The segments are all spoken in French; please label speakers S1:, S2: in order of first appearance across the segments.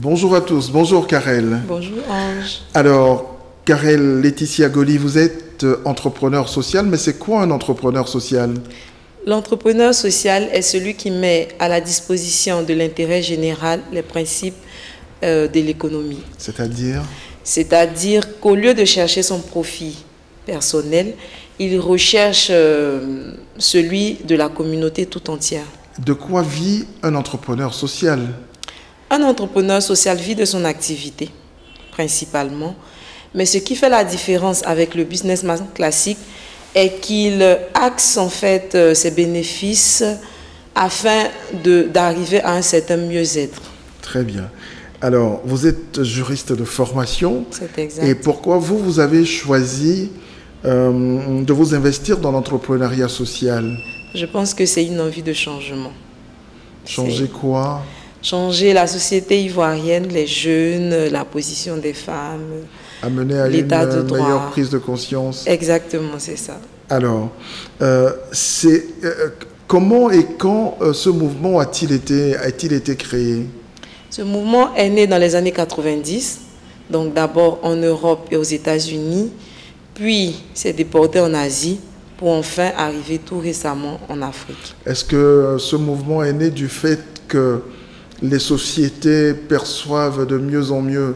S1: Bonjour à tous, bonjour Karel.
S2: Bonjour Ange.
S1: Alors, Karel Laetitia Goli, vous êtes entrepreneur social, mais c'est quoi un entrepreneur social?
S2: L'entrepreneur social est celui qui met à la disposition de l'intérêt général les principes de l'économie.
S1: C'est-à-dire?
S2: C'est-à-dire qu'au lieu de chercher son profit personnel, il recherche celui de la communauté tout entière.
S1: De quoi vit un entrepreneur social?
S2: Un entrepreneur social vit de son activité, principalement. Mais ce qui fait la différence avec le businessman classique est qu'il axe en fait ses bénéfices afin d'arriver à un certain mieux-être.
S1: Très bien. Alors, vous êtes juriste de formation.
S2: C'est exact.
S1: Et pourquoi vous avez choisi de vous investir dans l'entrepreneuriat social?
S2: Je pense que c'est une envie de changement.
S1: Changer quoi?
S2: Changer la société ivoirienne, les jeunes, la position des femmes,
S1: amener à
S2: l'état de
S1: une
S2: droit.
S1: meilleure prise de conscience.
S2: Exactement, c'est ça.
S1: Alors, comment et quand ce mouvement a-t-il été créé?
S2: Ce mouvement est né dans les années 90, donc d'abord en Europe et aux États-Unis, puis s'est déporté en Asie pour enfin arriver tout récemment en Afrique.
S1: Est-ce que ce mouvement est né du fait que les sociétés perçoivent de mieux en mieux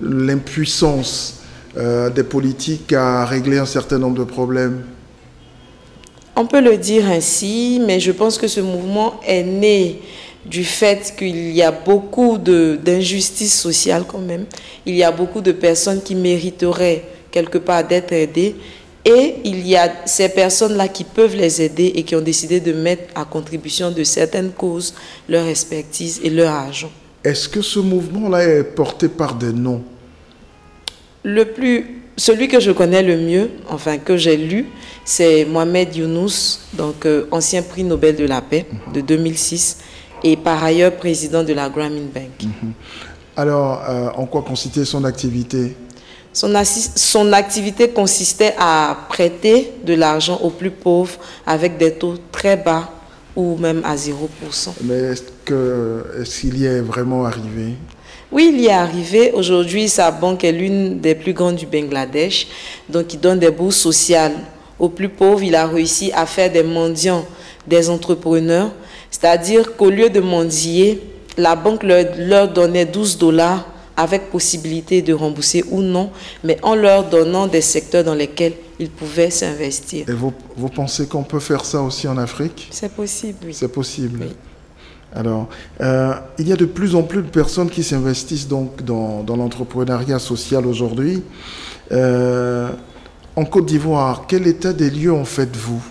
S1: l'impuissance des politiques à régler un certain nombre de problèmes?
S2: On peut le dire ainsi, mais je pense que ce mouvement est né du fait qu'il y a beaucoup d'injustices sociales quand même. Il y a beaucoup de personnes qui mériteraient quelque part d'être aidées et il y a ces personnes-là qui peuvent les aider et qui ont décidé de mettre à contribution de certaines causes leur expertise et leur argent.
S1: Est-ce que ce mouvement-là est porté par des noms?
S2: Celui que je connais le mieux, enfin que j'ai lu, c'est Mohamed Younous, donc ancien prix Nobel de la paix de 2006 et par ailleurs président de la Grameen Bank.
S1: Alors, en quoi consistait son activité?
S2: Son activité consistait à prêter de l'argent aux plus pauvres avec des taux très bas ou même à 0%.
S1: Mais est-ce qu'il y est vraiment arrivé?
S2: Oui, il y est arrivé. Aujourd'hui, sa banque est l'une des plus grandes du Bangladesh. Donc, il donne des bourses sociales aux plus pauvres. Il a réussi à faire des mendiants des entrepreneurs. C'est-à-dire qu'au lieu de mendier, la banque leur donnait 12 $ avec possibilité de rembourser ou non, mais en leur donnant des secteurs dans lesquels ils pouvaient s'investir.
S1: Et vous pensez qu'on peut faire ça aussi en Afrique?
S2: C'est possible, oui.
S1: C'est possible.
S2: Oui.
S1: Alors, il y a de plus en plus de personnes qui s'investissent donc dans l'entrepreneuriat social aujourd'hui. En Côte d'Ivoire, quel état des lieux en faites-vous?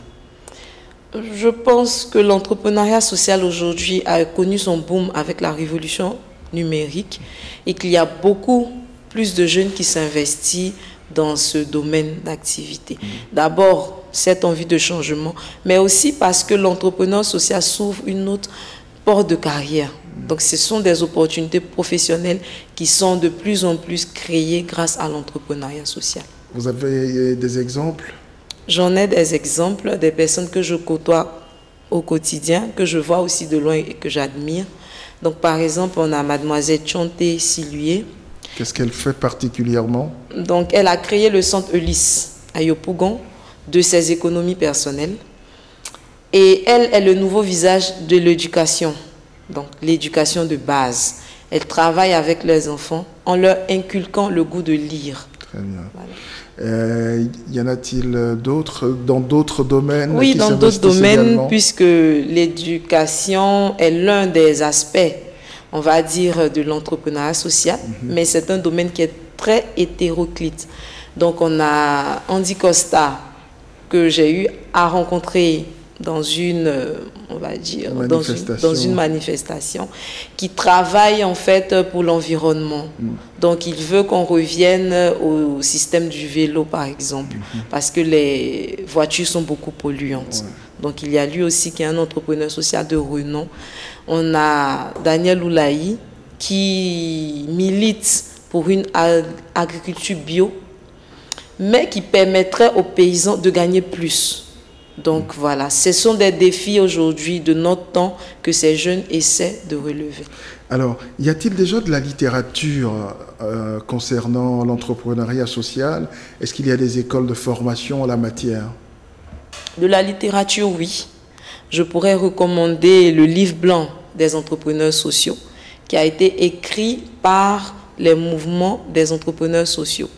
S2: Je pense que l'entrepreneuriat social aujourd'hui a connu son boom avec la révolution numérique et qu'il y a beaucoup plus de jeunes qui s'investissent dans ce domaine d'activité. D'abord, cette envie de changement, mais aussi parce que l'entrepreneur social s'ouvre une autre porte de carrière. Donc, ce sont des opportunités professionnelles qui sont de plus en plus créées grâce à l'entrepreneuriat social.
S1: Vous avez des exemples?
S2: J'en ai des exemples, des personnes que je côtoie au quotidien, que je vois aussi de loin et que j'admire. Donc, par exemple, on a mademoiselle Chonté Silué.
S1: Qu'est-ce qu'elle fait particulièrement? Donc,
S2: elle a créé le centre Ulysse à Yopougon de ses économies personnelles. Et elle est le nouveau visage de l'éducation, donc l'éducation de base. Elle travaille avec les enfants en leur inculquant le goût de lire.
S1: Très bien. Voilà. Y en a-t-il d'autres dans d'autres domaines?
S2: Oui, dans d'autres domaines, également, puisque l'éducation est l'un des aspects, on va dire, de l'entrepreneuriat social, mais c'est un domaine qui est très hétéroclite. Donc, on a Andy Costa, que j'ai eu à rencontrer dans une, on va dire, dans une manifestation, qui travaille en fait pour l'environnement. Donc, il veut qu'on revienne au système du vélo, par exemple, parce que les voitures sont beaucoup polluantes. Donc, il y a lui aussi qui est un entrepreneur social de renom. On a Daniel Oulaï, qui milite pour une agriculture bio, mais qui permettrait aux paysans de gagner plus. Donc voilà, ce sont des défis aujourd'hui de notre temps que ces jeunes essaient de relever.
S1: Alors, y a-t-il déjà de la littérature concernant l'entrepreneuriat social? Est-ce qu'il y a des écoles de formation en la matière?
S2: De la littérature, oui. Je pourrais recommander le livre blanc des entrepreneurs sociaux qui a été écrit par les mouvements des entrepreneurs sociaux.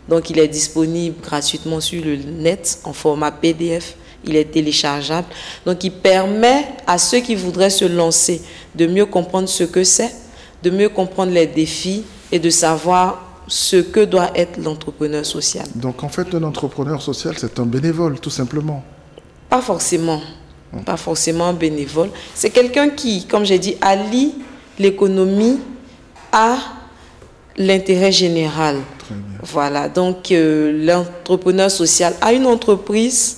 S2: Donc, il est disponible gratuitement sur le net en format PDF. Il est téléchargeable. Donc, il permet à ceux qui voudraient se lancer de mieux comprendre ce que c'est, de mieux comprendre les défis et de savoir ce que doit être l'entrepreneur social.
S1: Donc, en fait, un entrepreneur social, c'est un bénévole, tout simplement.
S2: Pas forcément. Pas forcément un bénévole. C'est quelqu'un qui, comme j'ai dit, allie l'économie à l'intérêt général.
S1: Très bien.
S2: Voilà. Donc, l'entrepreneur social a une entreprise,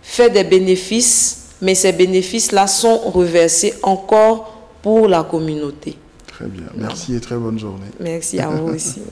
S2: fait des bénéfices, mais ces bénéfices-là sont reversés encore pour la communauté.
S1: Très bien. Merci et très bonne journée.
S2: Merci à vous aussi.